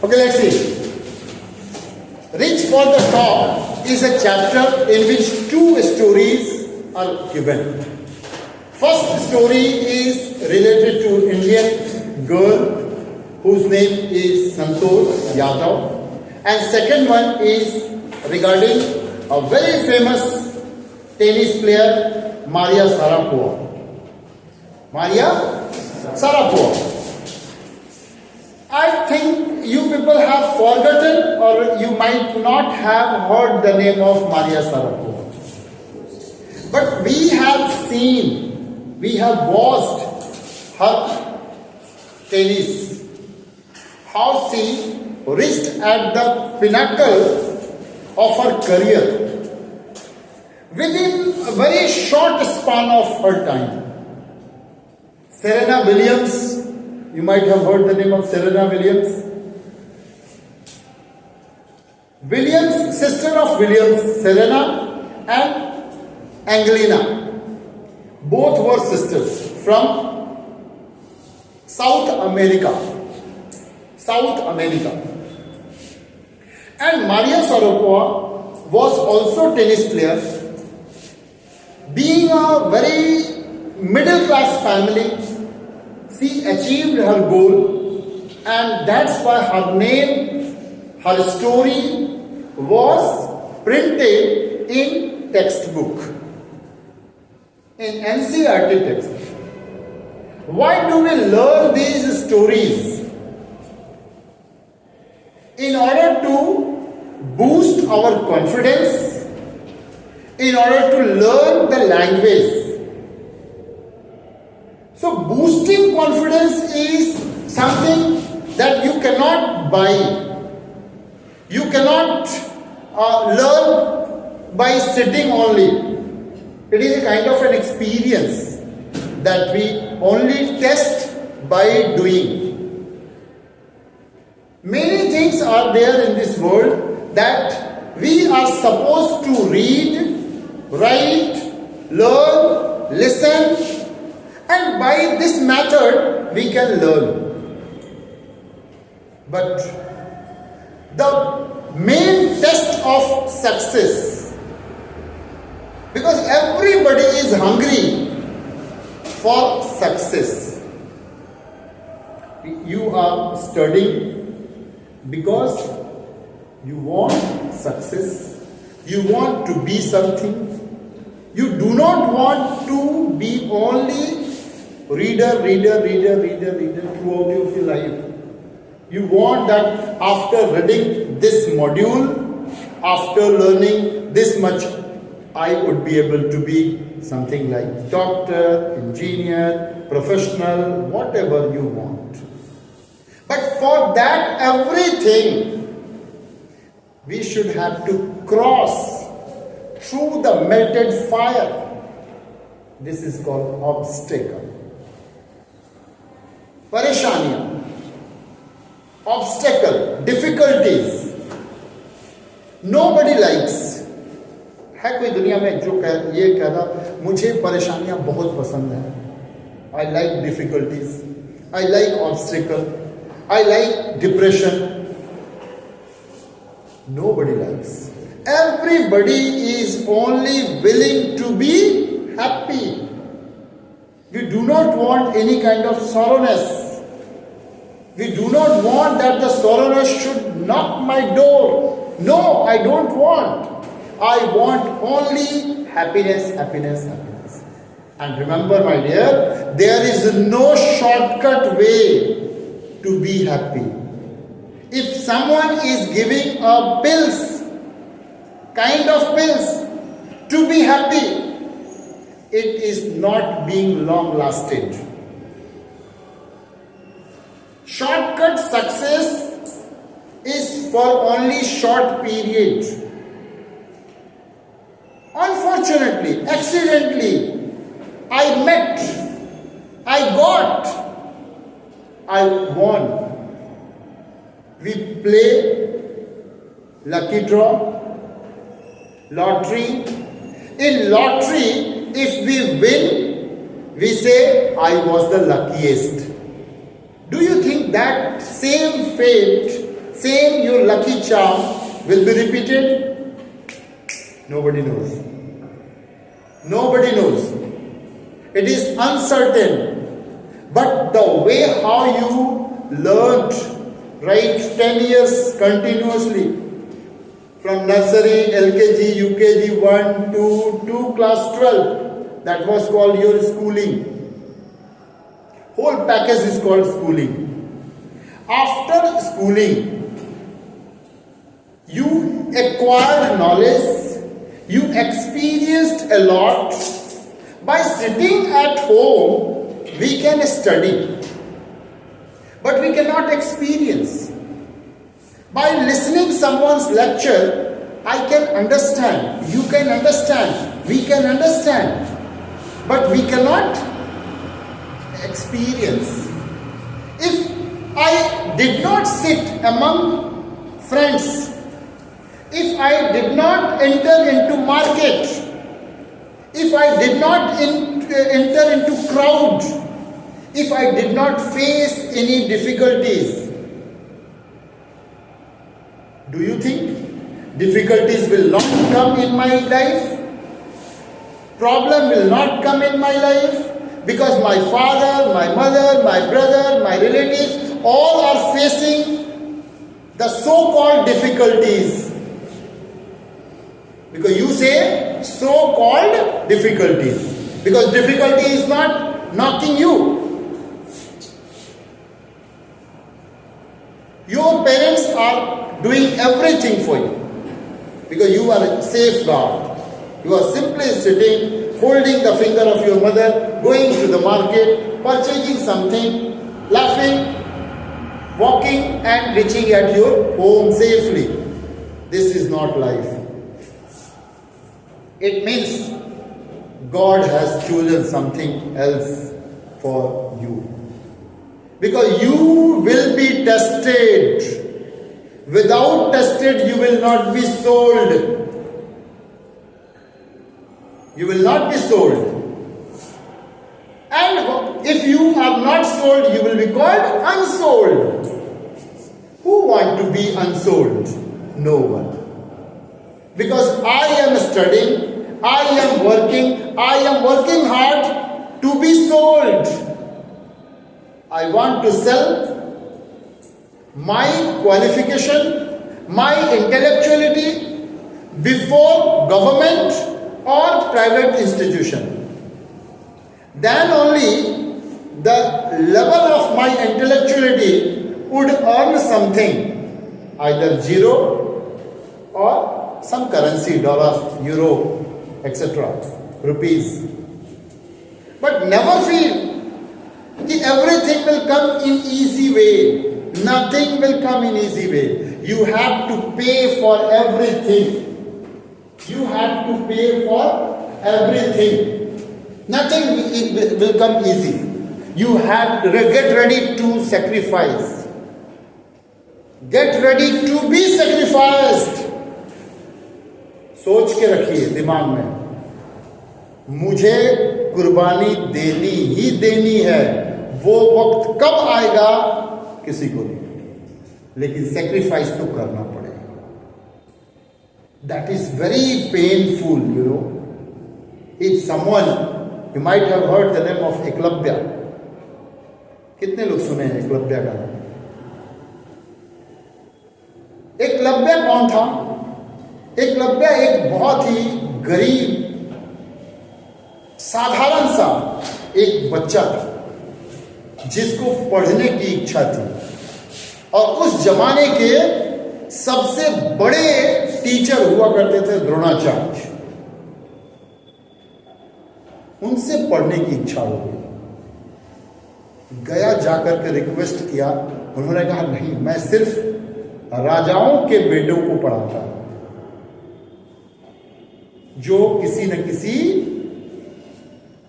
Okay, let's see. Reach for the Top is a chapter in which two stories are given. First story is related to Indian girl whose name is Santosh Yadav, and second one is regarding a very famous tennis player, Maria Sharapova. Maria Sharapova. I think you people have forgotten or you might not have heard the name of Maria Sharapova. But we have seen, we have watched her tennis, how she reached at the pinnacle of her career within a very short span of her time. Serena Williams, you might have heard the name of Serena Williams. Williams, sister of Williams, Serena and Angelina. Both were sisters from South America. And Maria Sharapova was also tennis player. Being a very middle class family, she achieved her goal, and that's why her name, her story was printed in textbook, in NCERT textbook. Why do we learn these stories? In order to boost our confidence, in order to learn the language. So boosting confidence is something that you cannot buy. You cannot learn by sitting only. It is a kind of an experience that we only test by doing. Many things are there in this world that we are supposed to read, write, learn, listen, and by this method we can learn. But the main test of success, because everybody is hungry for success. You are studying because you want success, you want to be something. You do not want to be only reader throughout your life. You want that after reading this module, after learning this much, I would be able to be something like doctor, engineer, professional, whatever you want. But for that everything, we should have to cross through the melted fire. This is called obstacle. Pareshaniyan, obstacle, difficulties. Nobody likes. है कोई दुनिया में जो ये कहता मुझे परेशानियां बहुत पसंद है. I like difficulties. I like obstacle. I like depression. Nobody likes. Everybody is only willing to be happy. We do not want any kind of sorrowness. We do not want that the sorrowness should knock my door. No, I don't want. I want only happiness. And remember, my dear, there is no shortcut way to be happy. If someone is giving a pills, kind of pills, to be happy, it is not being long lasted. Shortcut success is for only short period. Unfortunately, accidentally, I met, I got, I won. We play lucky draw, lottery. In lottery, if we win, we say, I was the luckiest. Do you think that same fate, same your lucky charm will be repeated? Nobody knows. Nobody knows. It is uncertain. But the way how you learned, right, 10 years continuously, from nursery, LKG, UKG, 1, 2, to class 12, that was called your schooling. Whole package is called schooling. After schooling, you acquired knowledge, you experienced a lot. By sitting at home, we can study, but we cannot experience. By listening someone's lecture, I can understand, you can understand, we can understand, but we cannot experience. If I did not sit among friends, if I did not enter into market, if I did not enter into crowd, if I did not face any difficulties, do you think difficulties will not come in my life? Problem will not come in my life? Because my father, my mother, my brother, my relatives, all are facing the so-called difficulties. Because you say so-called difficulties. Because difficulty is not knocking you. Your parents are doing everything for you. Because you are a safeguard. You are simply sitting, holding the finger of your mother, going to the market, purchasing something, laughing, walking and reaching at your home safely. This is not life. It means God has chosen something else for you. Because you will be tested. Without tested, you will not be sold. You will not be sold. And if you are not sold, you will be called unsold. Who want to be unsold? No one. Because I am studying, I am working hard to be sold. I want to sell my qualification, my intellectuality before government or private institution. Then only the level of my intellectuality would earn something, either zero or some currency, dollar, euro, etc., rupees. But never feel that everything will come in easy way. Nothing will come in easy way. You have to pay for everything. You have to pay for everything. Nothing will come easy. You have to get ready to sacrifice. Get ready to be sacrificed. सोच के रखिए दिमाग में, मुझे कुर्बानी देनी ही देनी है. वो वक्त कब आएगा किसी को नहीं, लेकिन सेक्रीफाइस तो करना पड़ेगा. That is very painful, you know. If someone, you might have heard the name of Eklavya. कितने लोग सुने हैं एकलव्य का नाम? एकलव्य कौन था? एकलव्य एक बहुत ही गरीब, साधारण सा एक बच्चा था जिसको पढ़ने की इच्छा थी. और उस जमाने के सबसे बड़े टीचर हुआ करते थे द्रोणाचार्य. उनसे पढ़ने की इच्छा हो गई. गया जाकर के रिक्वेस्ट किया. उन्होंने कहा नहीं, मैं सिर्फ राजाओं के बेटों को पढ़ाता हूं, जो किसी न किसी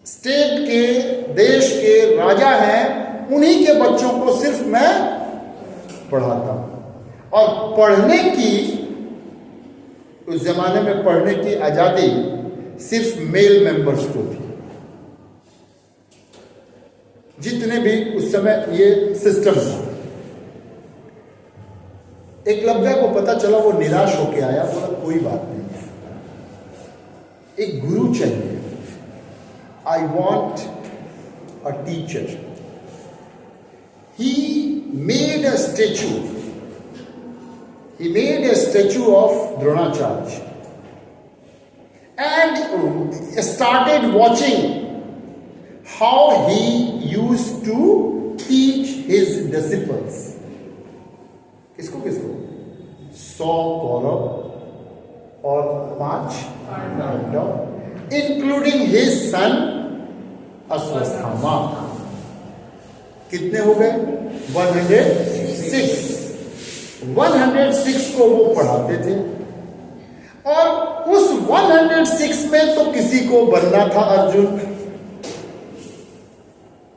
स्टेट के, देश के राजा हैं, उन्हीं के बच्चों को सिर्फ मैं पढ़ाता हूं. और पढ़ने की, उस जमाने में पढ़ने की आजादी सिर्फ मेल मेंबर्स को थी. जितने भी उस समय ये सिस्टम था, एकलव्य को पता चला, वो निराश होके आया, बोला कोई बात नहीं, एक गुरु चाहिए, I want a teacher. He made a statue, he made a statue of Dronacharya and started watching how he used to teach his disciples. किसको किसको? 100 कौरव और 5 Pandava, including his son Ashwatthama. कितने हो गए? 106 को वो पढ़ाते थे, और उस 106 में तो किसी को बनना था अर्जुन,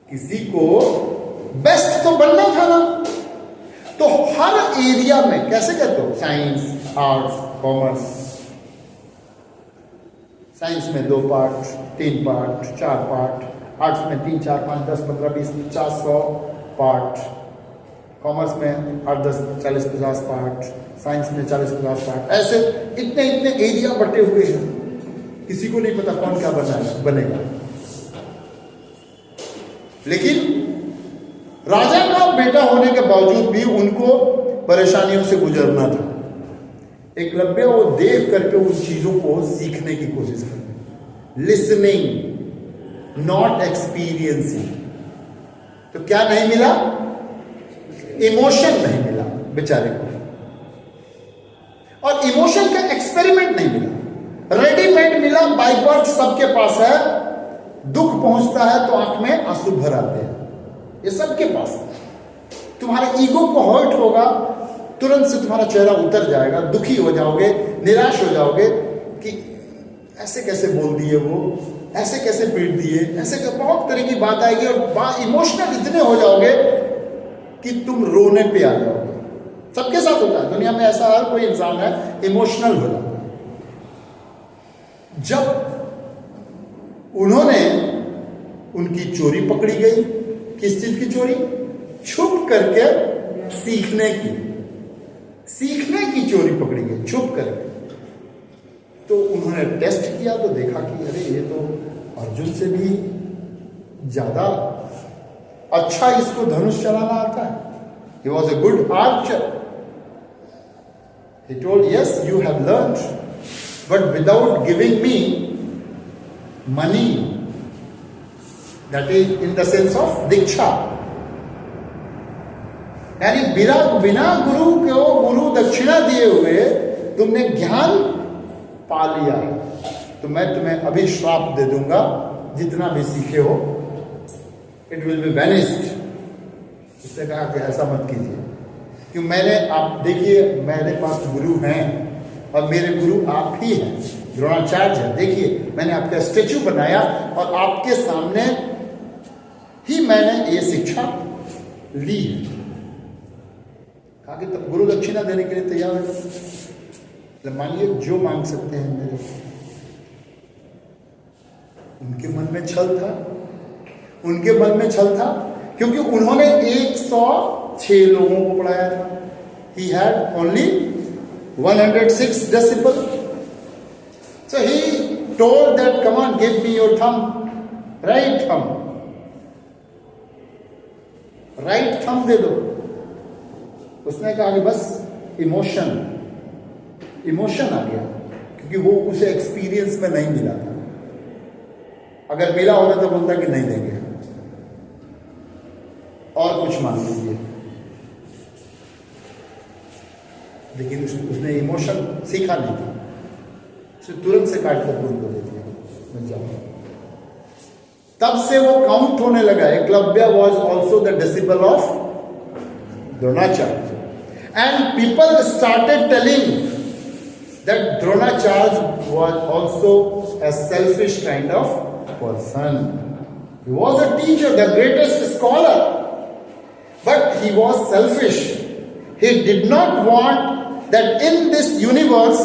किसी को बेस्ट तो बनना था ना। तो हर एरिया में, कैसे कहते हो, साइंस, आर्ट्स, कॉमर्स, साइंस में 2 पार्ट, 3 पार्ट, 4 पार्ट, आर्ट्स में 3, 4, 5, 10, 15, 20, 50, 100 पार्ट, कॉमर्स में 8, 10, 40, 50 पार्ट, साइंस में 40, 50 पार्ट, ऐसे इतने इतने एरिया बटे हुए हैं। किसी को नहीं पता कौन क्या बनेगा। लेकिन राजा का बेटा होने के बावजूद भी उनको परेशानियों से गुजरना था। एकलव्य वो देख करके उन चीजों को सीखने की कोशिश कर, लिसनिंग नॉट एक्सपीरियंसिंग। तो क्या नहीं मिला? इमोशन नहीं मिला बेचारे को, और इमोशन का एक्सपेरिमेंट नहीं मिला, रेडीमेड मिला, बाय बर्थ सबके पास है। दुख पहुंचता है तो आंख में आंसू भर आते हैं, ये सबके पास है। तुम्हारे ईगो को हर्ट होगा, तुरंत से तुम्हारा चेहरा उतर जाएगा, दुखी हो जाओगे, निराश हो जाओगे कि ऐसे कैसे बोल दिए वो, ऐसे कैसे पीट दिए, ऐसे बहुत तरह की बात आएगी, और इमोशनल इतने हो जाओगे कि तुम रोने पे आ जाओगे। सबके साथ होता है, दुनिया में ऐसा हर कोई इंसान है इमोशनल हो जाता है। जब उन्होंने, उनकी चोरी पकड़ी गई, किस चीज की चोरी? छुप करके सीखने की चोरी पकड़ी गई, छुप करके। तो उन्होंने टेस्ट किया तो देखा कि अरे ये तो अर्जुन से भी ज्यादा अच्छा इसको धनुष चलाना आता है। He was a good archer. He told, yes, you have learned, but without giving me money, that is in the sense of diksha, यानी बिना गुरु को गुरु दक्षिणा दिए हुए तुमने ज्ञान पा लिया, तो मैं तुम्हें अभी श्राप दे दूंगा, जितना भी सीखे हो इट विल बी वैनिस्ड। उसने कहा कि ऐसा मत कीजिए, क्यों मैंने, आप देखिए मेरे पास गुरु हैं और मेरे गुरु आप ही हैं, द्रोणाचार्य। देखिए मैंने आपका स्टेचू बनाया और आपके सामने ही मैंने ये शिक्षा ली है। कहा कि तब गुरु दक्षिणा देने के लिए तैयार है, मानिए जो मांग सकते हैं मेरे। उनके मन में छल था, उनके मन में छल था, क्योंकि उन्होंने 106 लोगों को पढ़ाया था। He had only 106 disciples. So he told that, come on, give me your thumb, right thumb, right thumb दे दो। उसने कहा कि बस इमोशन आ गया, क्योंकि वो उसे एक्सपीरियंस में नहीं मिला था। अगर मिला होता तो बोलता कि नहीं देंगे, और कुछ मांग लीजिए। लेकिन उसने इमोशन सीखा नहीं था, उसे तुरंत से काट कर उनको दे दिया। तब से वो काउंट होने लगा। Eklavya was also the disciple of Dronacharya, and people started telling that Dronacharya was also a selfish kind of person. He was a teacher, the greatest scholar, but he was selfish. He did not want that in this universe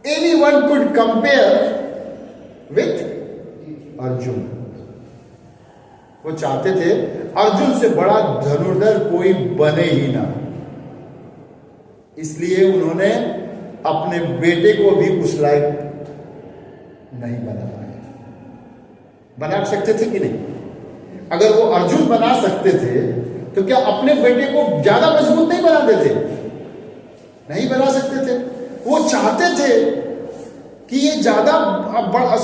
anyone could compare with Arjun. वो चाहते थे अर्जुन से बड़ा धनुर्धर कोई बने ही ना, इसलिए उन्होंने अपने बेटे को भी उस लायक नहीं बना पाए। बना सकते थे कि नहीं? अगर वो अर्जुन बना सकते थे तो क्या अपने बेटे को ज्यादा मजबूत नहीं बना देते? नहीं बना सकते थे। वो चाहते थे कि ये ज्यादा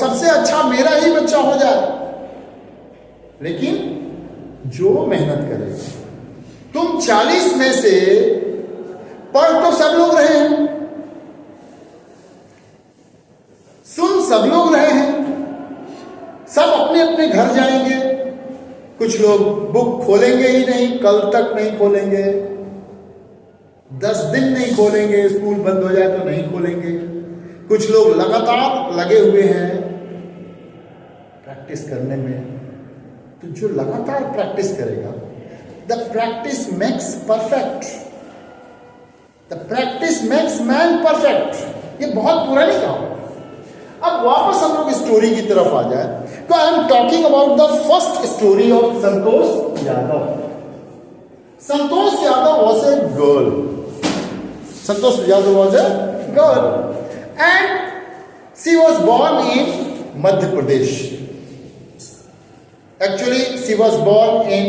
सबसे अच्छा मेरा ही बच्चा हो जाए। लेकिन जो मेहनत करे, तुम 40 में से पढ़ तो सब लोग रहे हैं, सुन सब लोग रहे हैं, सब अपने अपने घर जाएंगे। कुछ लोग बुक खोलेंगे ही नहीं, कल तक नहीं खोलेंगे, 10 दिन नहीं खोलेंगे, स्कूल बंद हो जाए तो नहीं खोलेंगे। कुछ लोग लगातार लगे हुए हैं प्रैक्टिस करने में। तो जो लगातार प्रैक्टिस करेगा, the practice makes perfect, the practice makes man perfect. ये बहुत पुरानी कहावत। अब वापस हम लोग स्टोरी की तरफ आ जाए तो I am talking about the first story of Santosh Yadav. Santosh Yadav was a girl. Santosh Yadav was a girl and she was born in Madhya Pradesh. Actually, she was born in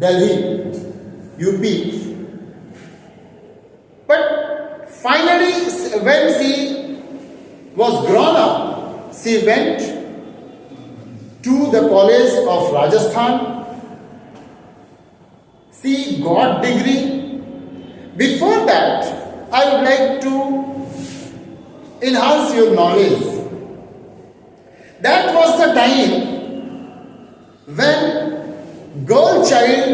Delhi, UP. But finally, when she was grown up, she went to the college of Rajasthan. She got degree. Before that, I would like to enhance your knowledge. That was the time when girl child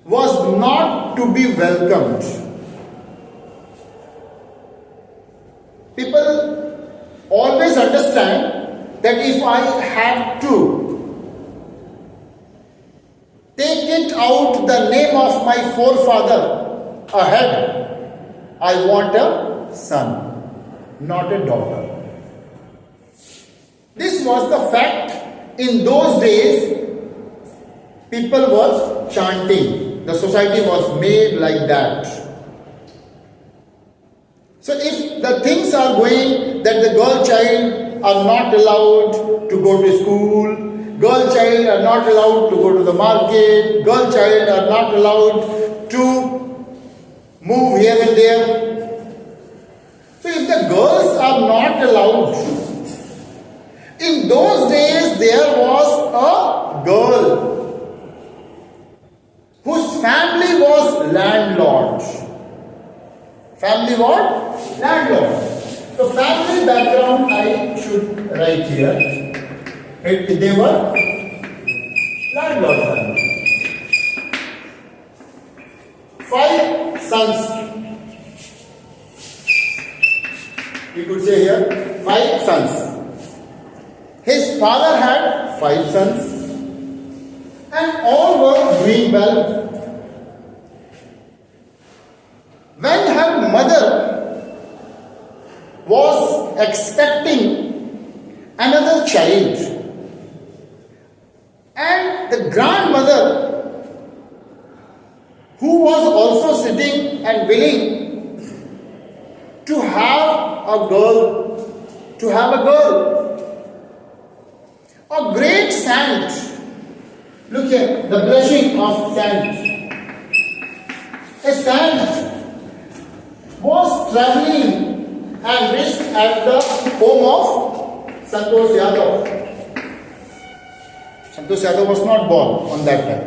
was not to be welcomed. People always understand that if I had to take it out the name of my forefather ahead, I want a son, not a daughter. This was the fact. In those days, people were chanting. The society was made like that. So if the things are going that the girl child are not allowed to go to school, girl child are not allowed to go to the market, girl child are not allowed to move here and there. So if the girls are not allowed, in those days there was a girl whose family was landlord. Family what? Landlord. So family background I should write here. They were landlord family. 5 sons. We could say here 5 sons. His father had 5 sons and all were doing well. When her mother was expecting another child and the grandmother who was also sitting and willing to have a girl, a great saint. Look here, the blessing of saint. A saint was traveling and reached at the home of Santosh Yadav. Santosh Yadav was not born on that time.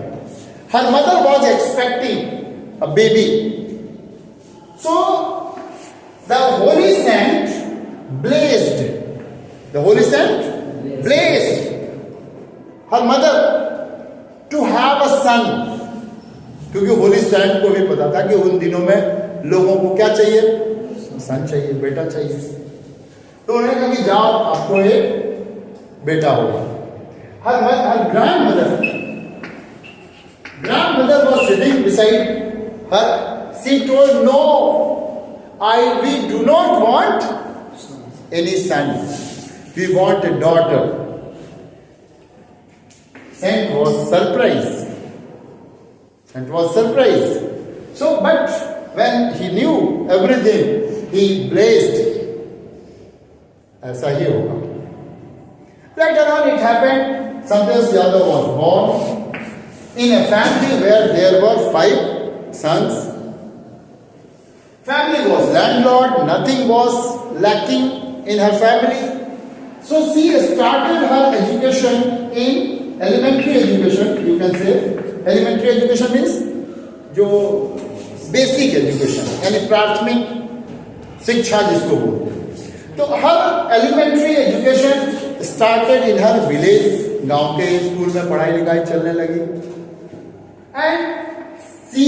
Her mother was expecting a baby. So the holy saint blazed. The holy saint blazed her mother to have a son. क्योंकि Holi Saint को भी पता था कि उन दिनों में लोगों को क्या चाहिए? सन चाहिए, बेटा चाहिए। तो उन्होंने कहा कि जाओ, आपको एक बेटा होगा। Her grandmother was sitting beside her. She told, no, we do not want any son. We want a daughter. Saint was surprised. So, but when he knew everything, he blazed. ऐसा ही होगा. Later on it happened, Sandesh Yadav was born in a family where there were 5 sons. Family was landlord, nothing was lacking in her family. So she started her education in elementary education, you can say. Elementary education means जो basic education, यानी प्राथमिक शिक्षा जिसको बोलते हैं. तो हर elementary education started in her village. गांव के स्कूल में पढ़ाई लिखाई चलने लगी. And she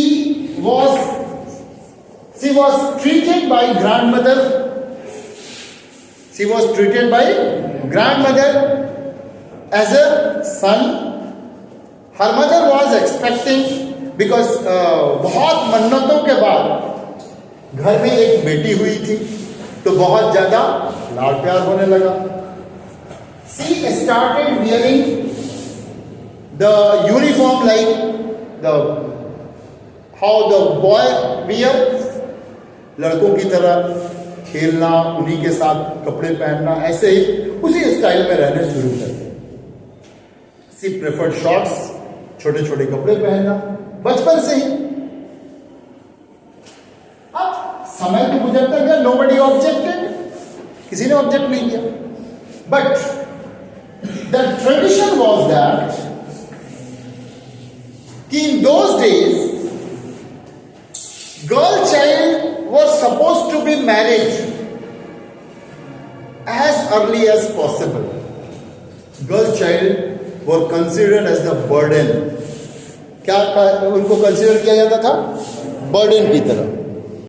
was treated by grandmother. She was treated by grandmother as a son. Her mother was expecting, because बहुत मन्नतों के बाद घर में एक बेटी हुई थी, तो बहुत ज्यादा लाड प्यार होने लगा. She started wearing the uniform like how the boy wears. लड़कों की तरह खेलना, उन्हीं के साथ कपड़े पहनना, ऐसे ही उसी स्टाइल में रहने शुरू कर दिए. She preferred shorts, छोटे छोटे कपड़े पहनना बचपन से ही. अब समय तो गुजरता गया, nobody objected, किसी ने ऑब्जेक्ट नहीं किया. But the tradition was that in those days girl child was supposed to be married as early as possible. Girl child were considered as the burden. क्या उनको कंसिडर किया जाता था? बर्डन की तरह.